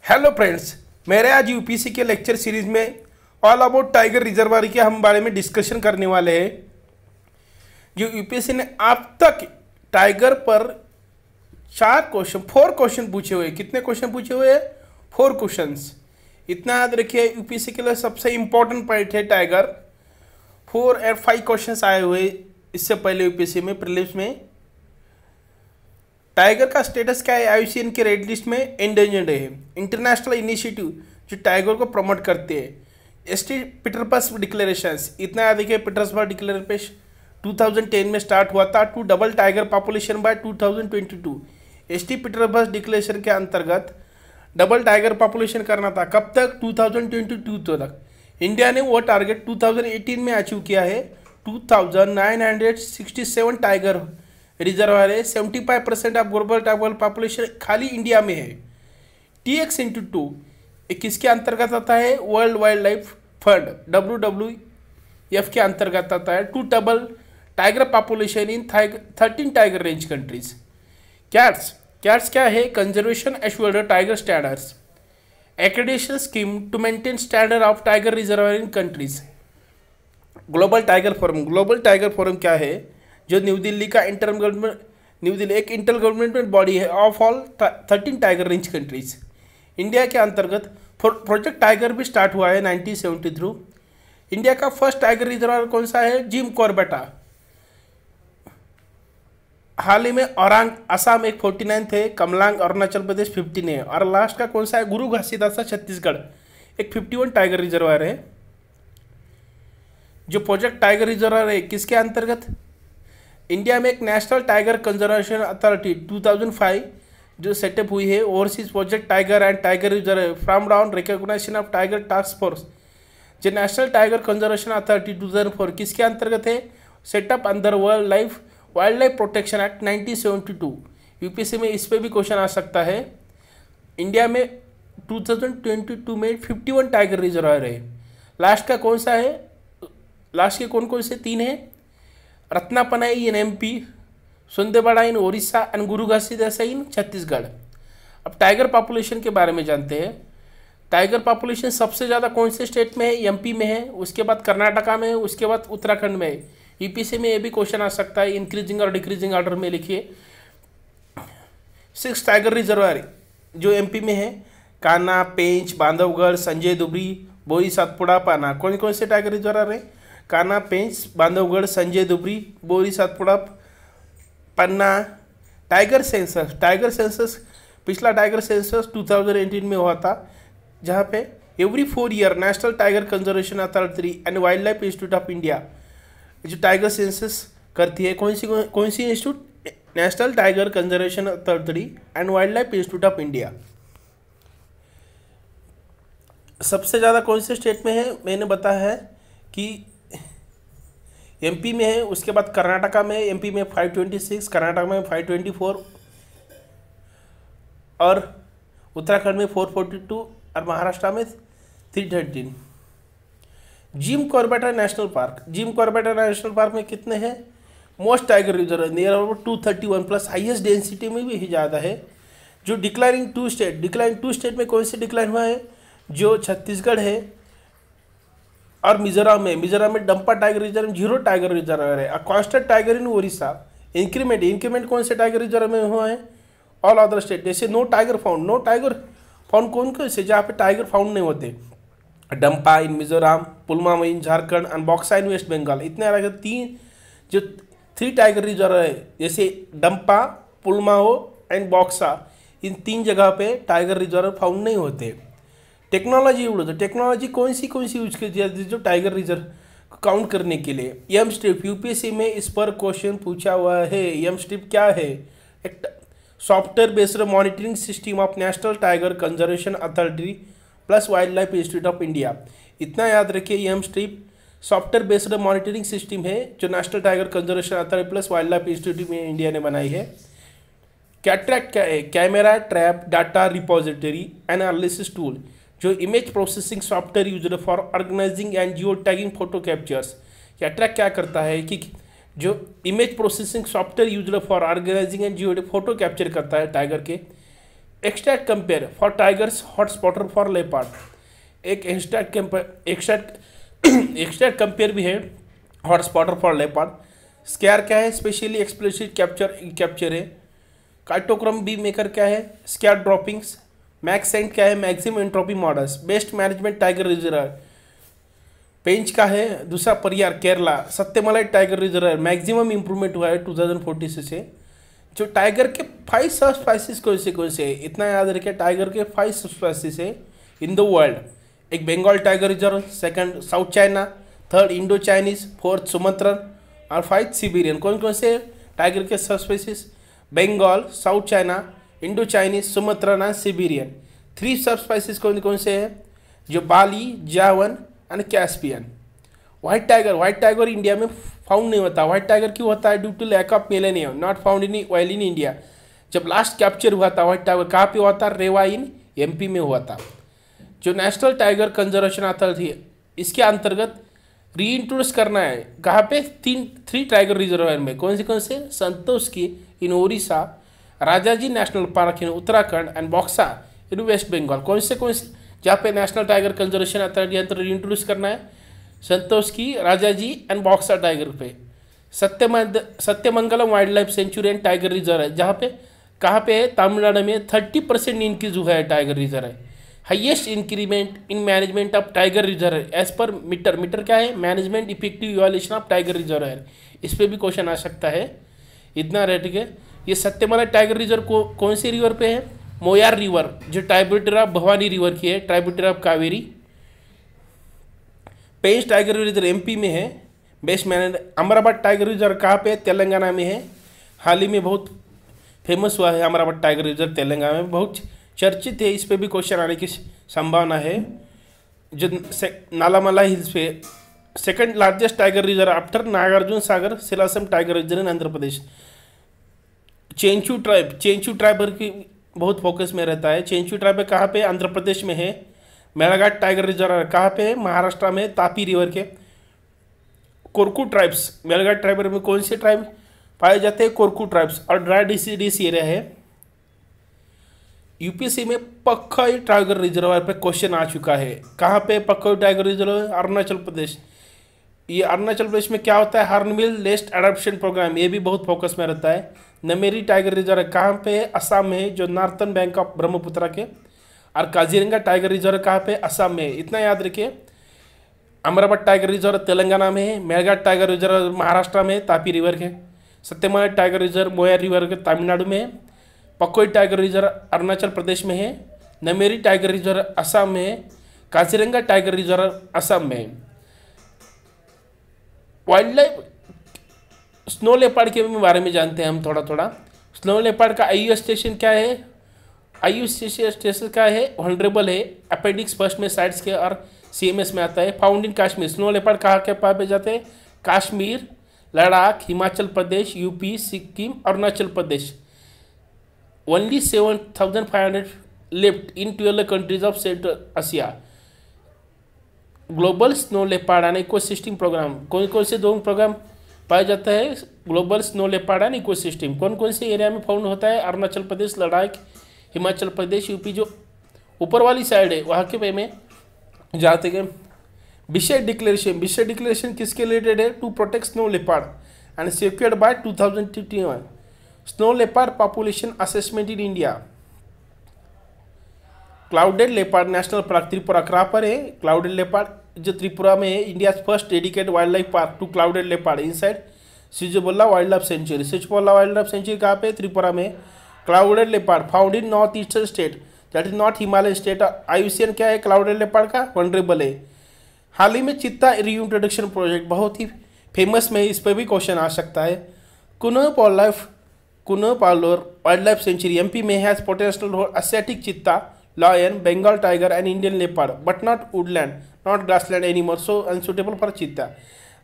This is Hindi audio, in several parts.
हेलो फ्रेंड्स, मेरे आज यूपीसी के लेक्चर सीरीज में ऑल अबाउट टाइगर रिजर्वायर के हम बारे में डिस्कशन करने वाले हैं। जो यूपीसी ने अब तक टाइगर पर 4 क्वेश्चन पूछे हुए। कितने क्वेश्चन पूछे हुए हैं? 4 क्वेश्चंस। इतना याद रखिए, यूपीसी के लिए सबसे इंपॉर्टेंट पॉइंट है टाइगर। 4 और 5 क्वेश्चंस आए हुए इससे पहले यूपीसी में प्रीलिम्स में। टाइगर का स्टेटस क्या है? आईयूसीएन के रेड लिस्ट में एंडेंजर्ड है। इंटरनेशनल इनिशिएटिव जो टाइगर को प्रमोट करते हैं। एसटी पीटर्सबर्ग डिक्लेरेशंस, इतना याद रखिए, पीटर्सबर्ग डिक्लेरेशन 2010 में स्टार्ट हुआ था to double tiger population by 2022। ST Petersburg declaration के अंतर्गत डबल टाइगर पॉपुलेशन करना था। कब तक? 2022 तक। इंडिया ने वो टारगेट 2018 में अचीव किया है। 2967 टाइगर रिजर्वायर है। 75% ऑफ ग्लोबल टाइगर पॉपुलेशन खाली इंडिया में है। TX इंटू 2 किसके अंतर्गत आता है? World wild life fund WWF के अंतर्गत आता है। To double tiger population in 13 tiger range countries. CATS क्या है? Conservation assured tiger standards, accreditation scheme to maintain standard of tiger reservoir in countries. Global tiger forum क्या है? जो न्यू दिल्ली का एक इंटर गवर्नमेंट बॉडी है of all 13 tiger range countries. India के अंतर्गत प्रोजेक्ट टाइगर भी स्टार्ट हुआ है 1973। इंडिया का फर्स्ट टाइगर रिजर्वायर कौन सा है? जिम कॉर्बेटा। हाल ही में औरांग असम एक 49 थे, कमलांग अरुणाचल प्रदेश 15 है, और लास्ट का कौन सा है? गुरु घासीदासा छत्तीसगढ़ एक 51 टाइगर रिजर्वायर है। जो प्रोजेक्ट टाइगर रिजर्वायर है किसके अंतर्गत? इंडिया में एक नेशनल टाइगर कंजर्वेशन अथॉरिटी 2005 जो सेटअप हुई है। Overseas project tiger and tiger reserve from down recognition of tiger task force. जो नेशनल टाइगर कंजर्वेशन अथॉरिटी 2004 किसके अंतर्गत है? Setup under wild life protection act 1972। UPC में इस पर भी क्वेश्चन आ सकता है। इंडिया में 2022 में 51 टाइगर रिजर्वायर है। लास्ट का कौन सा है? लास्ट के कौन से 3 है? रत्नापनाई इन MP, सुंदेबड़ा इन ओडिशा एंड गुरु घासीदासा इन छत्तीसगढ़। अब टाइगर पॉपुलेशन के बारे में जानते हैं। टाइगर पॉपुलेशन सबसे ज़्यादा कौन से स्टेट में है? MP में है, उसके बाद कर्नाटका में है, उसके बाद उत्तराखंड में है। यूपीसी में ये भी क्वेश्चन आ सकता है, इंक्रीजिंग और डिक्रीजिंग ऑर्डर में लिखिए। 6 टाइगर रिजर्वायर जो MP में है, कान्हा, पेंच, बांधवगढ़, संजय दुबरी, बोरी सातपुड़ा, पाना। कौन से टाइगर रिजर्वायर है? कान्हा, पेंच, बांधवगढ़, संजय दुबरी, बोरी सातपुड़ा, पन्ना। टाइगर सेंसस पिछला टाइगर सेंसस 2018 में हुआ था, जहाँ पे every 4 year national tiger conservation authority and wildlife institute of India जो टाइगर सेंसस करती है। कौन सी institute? National tiger conservation authority and wildlife institute of India. सबसे ज़्यादा कौन से स्टेट में है? मैंने बताया है कि MP में है, उसके बाद कर्नाटका में, MP में 526, कर्नाटक में 524 और उत्तराखंड में 442 और महाराष्ट्र में 313। जिम कॉर्बेटा नेशनल पार्क में कितने हैं? Most tiger reserve near about 231 plus highest density में भी ज़्यादा है। जो डिक्लाइनिंग 2 स्टेट में कौन से डिक्लाइन हुआ है? जो छत्तीसगढ़ है और मिजोरम में Dampa tiger reserve 0 tiger reserve है। Constant tiger in Odisha. Increment कौन से टाइगर रिजर्व में हुआ है? All other state. जैसे नो टाइगर फाउंड कौन से जहाँ पे टाइगर फाउंड नहीं होते? Dampa in Mizoram, Pulwama in Jharkhand and Buxa in waste Bengal. इतने अलग 3 टाइगर रिजर्व है, जैसे डंपा, पुलवामा एंड बॉक्सा, इन 3 जगह पे टाइगर रिजर्व फाउंड नहीं होते। टेक्नोलॉजी कौन सी यूज की जाती है जो टाइगर रिजर्व काउंट करने के लिए? M strip. यूपीएससी में इस पर क्वेश्चन पूछा हुआ है। एम स्ट्रिप क्या है? एक software based monitoring system of national tiger conservation authority plus wildlife institute of India. इतना याद रखिए, M strip software based monitoring system है जो national tiger conservation authority plus wildlife institute में इंडिया ने बनाई है। कैटरैक्ट क्या है? Camera trap data repository analysis tool जो image processing software used for organizing and geotagging photo captures. Cataract क्या करता है कि जो image processing software used for organizing and geo photo capture करता है टाइगर के। Extract compare for tigers hot spotter for leopard. एक एक्सट्रैक्ट कंपेयर भी है hot spotter for leopard. Scat क्या है, स्पेशली एक्सप्लिसिट कैप्चर है। कार्टोग्राम बी मेकर क्या है, स्कैर ड्रॉपिंग्स। मैक्सेंट क्या है, maximum entropy models. Best management tiger reserve Pench का है, दूसरा Periyar Kerala. Satyamalai tiger reserve maximum improvement हुआ है 2014 से। जो टाइगर के 5 सब स्पाइसीज कौन से है, इतना याद रखिए, टाइगर के 5 सब स्पाइसीज है इन द वर्ल्ड। एक Bengal tiger reserve, second south China, third Indo Chinese, fourth Sumatran और 5 सिबेरियन। कौन से टाइगर के सब species, Bengal, south China, Indo Chinese, Sumatran और सिबेरियन। 3 सब स्पाइसीज कौन से हैं, जो Bali, Javan and Caspian. White tiger India में फाउंड नहीं होता। व्हाइट टाइगर क्यों होता है, due to lack of millennium, not found in wild in India. जब लास्ट कैप्चर हुआ था व्हाइट टाइगर कहाँ पे हुआ था, रेवा इन एमपी में हुआ था। जो नेशनल टाइगर कंजर्वेशन अथॉरिटी इसके अंतर्गत रीइंट्रोड्यूस करना है कहाँ पे, 3 टाइगर रिजर्वायर में। कौन से, संतोष की in Odisha, Rajaji national park in Uttarakhand and Buxa in waste Bengal. कौन से जहाँ पे नेशनल टाइगर कंजर्वेशन अथॉरिटी अंतर्गत रीइंट्रोड्यूस करना है, संतोष की, राजाजी एंड बॉक्सा टाइगर पे। Sathyamangalam wild life sanctuary and tiger reserve है, जहाँ पे कहाँ पे है, तमिलनाडु में 30% इंक्रीज हुआ है टाइगर रिजर्व है। Highest increment in management of tiger reserve as parameter क्या है, management effective evaluation of tiger reserve है। इस पर भी क्वेश्चन आ सकता है, इतना रेट के। ये सत्यमलाई टाइगर रिजर्व कौन सी रिवर पे है, मोयार रिवर, जो ट्राइब्यूटरी ऑफ भवानी रिवर की है, tributary of Kaveri. Pench tiger reserve MP में है। Best manage Amrabad tiger reserve कहाँ पे, तेलंगाना में है। हाल ही में बहुत फेमस हुआ है अमराबाद टाइगर रिजर्व, तेलंगाना में बहुत चर्चित है। इस पे भी क्वेश्चन आने की संभावना है। जो नालामला हिल्स पे second largest tiger reserve after Nagarjuna Sagar Srisailam tiger reserve in Andhra Pradesh. Chenchu tribe की बहुत फोकस में रहता है। चेंचू ट्राइब कहाँ पे, आंध्र प्रदेश में है। मेलाघाट टाइगर रिजर्व कहाँ पे है, महाराष्ट्र में, तापी रिवर के। कोरकू ट्राइब्स, मेलाघाट ट्राइब में कौन से ट्राइब पाए जाते हैं, कोरकू ट्राइब्स। और ड्राई डिसीडियस एरिया है। यूपीएससी में पक्का टाइगर रिजर्व पे क्वेश्चन आ चुका है। कहाँ पे पक्का टाइगर रिजर्व, अरुणाचल प्रदेश। ये अरुणाचल प्रदेश में क्या होता है, हॉर्नबिल नेस्ट एडाप्शन प्रोग्राम, ये भी बहुत फोकस में रहता है। नमेरी टाइगर रिजर्व कहाँ पे है, असम में है, जो नॉर्थन बैंक ऑफ ब्रह्मपुत्रा के। और काजीरंगा टाइगर रिजर्व कहाँ पे, असम में है। इतना याद रखिए। अमराबाद टाइगर रिजर्व तेलंगाना में है। मेलघाट टाइगर रिजर्व महाराष्ट्र में, तापी रिवर के। सत्यमलाई टाइगर रिजर्व मोयार रिवर के तमिलनाडु में है। पकोई टाइगर रिजर्व अरुणाचल प्रदेश में है। नमेरी टाइगर रिजर्व असम में है। काजीरंगा टाइगर रिजर्व असम में है। वाइल्ड लाइफ स्नो लेपर्ड के बारे में जानते हैं हम थोड़ा। स्नो लेपर्ड का आईयू स्टेशन क्या है, आईयू स्टेशन का है, हॉनरेबल है, अपेंडिक्स फर्स्ट में साइड्स के और सीएमएस में आता है। Found in Kashmir. Snow leopard कहाँ के पाए जाते हैं, Kashmir, Ladakh, Himachal Pradesh, UP, Sikkim, Arunachal Pradesh. Only 7,500 left in 12 countries of central Asia. Global snow leopard and ecosystem programme, कौन से 2 प्रोग्राम पाया जाता है, global snow leopard and ecosystem. कौन से एरिया में फाउंड होता है, अरुणाचल प्रदेश, लद्दाख, हिमाचल प्रदेश, यूपी। जो ऊपर वाली साइड है वहाँ के पे में जाते हैं। बिशे डिक्लेरेशन किसके रिलेटेड है, to protect snow leopard and secured by 2021। Snow leopard population assessment in India. Clouded leopard national park Tripura कहाँ पर है, क्लाउडेड लेपर्ड जो त्रिपुरा में है। India first dedicated wild life park to clouded leopard inside Sepahijala wild life sanctuary. Sepahijala wild life sanctuary कहाँ पे, त्रिपुरा में। Clouded leopard found in north eastern state, that is north Himalayan state. आयुसियन क्या है, क्लाउडेड लेपर्ड का वनरेबल है। हाल ही में चित्ता रीइंट्रोडक्शन प्रोजेक्ट बहुत ही फेमस में, इस पर भी क्वेश्चन आ सकता है। Kuno Palpur wild life sanctuary MP में has potential for Asiatic cheetah, lion, Bengal tiger and Indian leopard, but not woodland, not grassland anymore, so unsuitable for cheetah.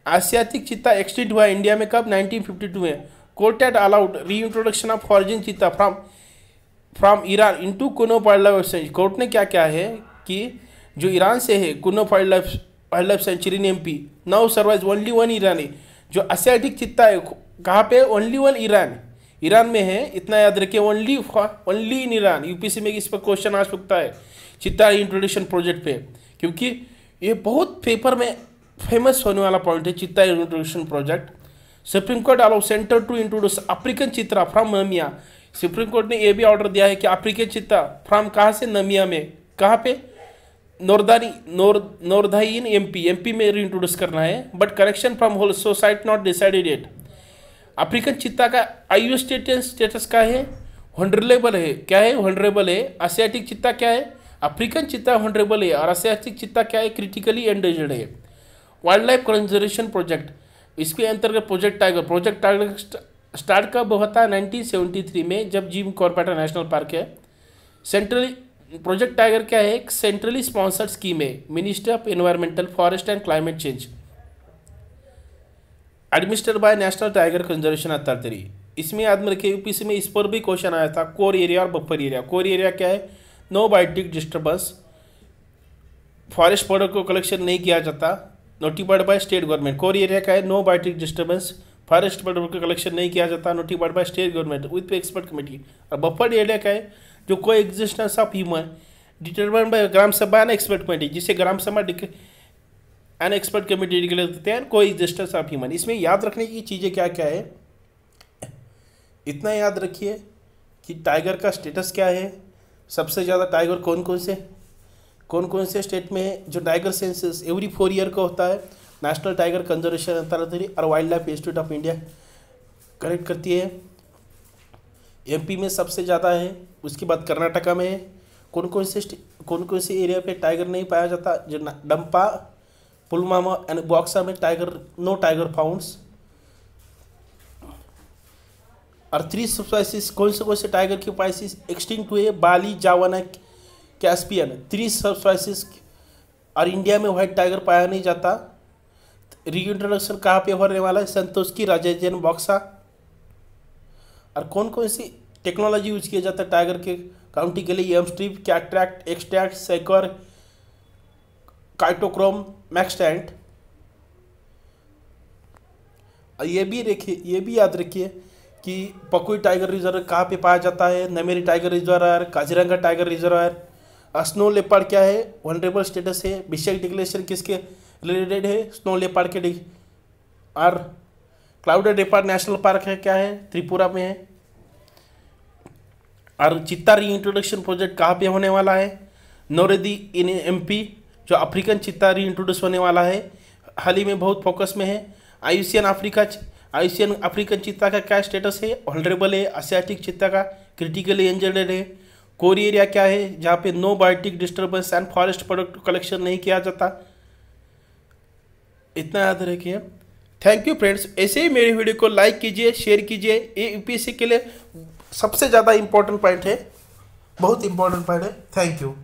Asiatic cheetah extinct हुआ इंडिया में कब, 1952 में। Court had allowed reintroduction of foreign cheetah from Iran into Kuno wild life sanctuary. Court ने क्या क्या है कि जो ईरान से है Kuno wild life sanctuary in MP, now सर्वाइज only 1 ईरानी। जो एशियाटिक चित्ता है कहाँ पे, ओनली 1 ईरान। ईरान में है, इतना याद रखिए। Only in Iran. यूपीसी में इस पर क्वेश्चन आ सकता है चित्ता इंट्रोडक्शन प्रोजेक्ट पे, क्योंकि ये बहुत पेपर में फेमस होने वाला पॉइंट है। Cheetah introduction project, supreme court allow centre to introduce African cheetah from Namibia. Supreme court ने यह भी ऑर्डर दिया है कि अफ्रीकन चित्ता फ्रॉम कहाँ से, नमिया में। कहाँ पे, नोर्दाइन एमपी में इंट्रोड्यूस करना है, but correction from whole society not decided at. African cheetah का आयु स्टेटस क्या है, वनरेबल है। क्या है, वनरेबल है। एशियाटिक चित्ता क्या है, अफ्रीकन चित्ता वनरेबल है, और एशियाटिक चित्ता क्या है, क्रिटिकली एंडेंजर्ड है। वाइल्ड लाइफ कंजर्वेशन प्रोजेक्ट, इसके अंतर्गत प्रोजेक्ट टाइगर स्टार्ट कब होता है, 1973 में, जब जिम कॉर्बेट नेशनल पार्क है। सेंट्रली प्रोजेक्ट टाइगर क्या है, एक सेंट्रली स्पॉन्सर्ड स्कीम है, ministry of environmental, forest and climate change, administered by national tiger conservation authority. इसमें याद में रखिए, यूपीसी में इस पर भी क्वेश्चन आया था, कोर एरिया और बफर एरिया। कोर एरिया क्या है, no biotic disturbance, forest product को कलेक्शन नहीं किया जाता, notified by state government. Core area क्या है, no biotic disturbance, forest product को कलेक्शन नहीं किया जाता, notified by state government with expert committee. और बफर एरिया क्या है, जो coexistence of human determined by Gram Sabha and expert committee, जिसे ग्राम Sabha and expert committee declare करते हैं, को एग्जिस्टेंस ऑफ ह्यूमन। इसमें याद रखने की चीज़ें क्या क्या है, इतना याद रखिए कि टाइगर का स्टेटस क्या है, सबसे ज़्यादा टाइगर कौन कौन से स्टेट में है, जो टाइगर सेंसस एवरी 4 ईयर का होता है, नेशनल टाइगर कंजर्वेशन अथॉरिटी और wild life institute of India collect करती है। एमपी में सबसे ज़्यादा है, उसके बाद कर्नाटका में है। कौन से एरिया पे टाइगर नहीं पाया जाता, जो डंपा, पुलवामा एंड बॉक्सा में नो टाइगर फाउंड्स। और 3 स्पाइसीज कौन से टाइगर की स्पाइसीज एक्सटिंक्ट हुए, बाली, जावाना, कैस्पियन, 3 सब स्पाइसीज। और इंडिया में व्हाइट टाइगर पाया नहीं जाता। रीइंट्रोडक्शन कहाँ पे होने वाला है, संतोषी, राजाजन, बॉक्सा। और कौन सी टेक्नोलॉजी यूज किया जाता है टाइगर के काउंटी के लिए, एम स्ट्रिप, कैटरैक्ट, एक्सट्रैक्ट, सेकर, काइटोक्रोम, मैक्सटेंट। ये भी याद रखिए कि पकुई टाइगर रिजर्व कहाँ पे पाया जाता है, Nameri tiger reservoir, Kaziranga tiger reservoir. Snow leopard क्या है, वनरेबल स्टेटस है। विशेष डिक्लेरेशन किसके रिलेटेड है, स्नो लेपर्ड के। और क्लाउडेड लेपर्ड नेशनल पार्क है, क्या है, त्रिपुरा में है। और चित्ता रीइंट्रोडक्शन प्रोजेक्ट कहाँ पे होने वाला है, नौरेदी इन एमपी, जो अफ्रीकन चित्ता रीइंट्रोड्यूस होने वाला है, हाल ही में बहुत फोकस में है। आयुसियन अफ्रीकन चित्ता का क्या स्टेटस है, वनरेबल है। एशियाटिक चित्ता का क्रिटिकली एंजर्ड है। कोर एरिया क्या है, जहाँ पे no biotic disturbance and forest product collection नहीं किया जाता। इतना याद रखिए। थैंक यू फ्रेंड्स, ऐसे ही मेरी वीडियो को लाइक कीजिए, शेयर कीजिए। ये यूपीएससी के लिए सबसे ज़्यादा इंपॉर्टेंट पॉइंट है, बहुत इंपॉर्टेंट पॉइंट है। Thank you.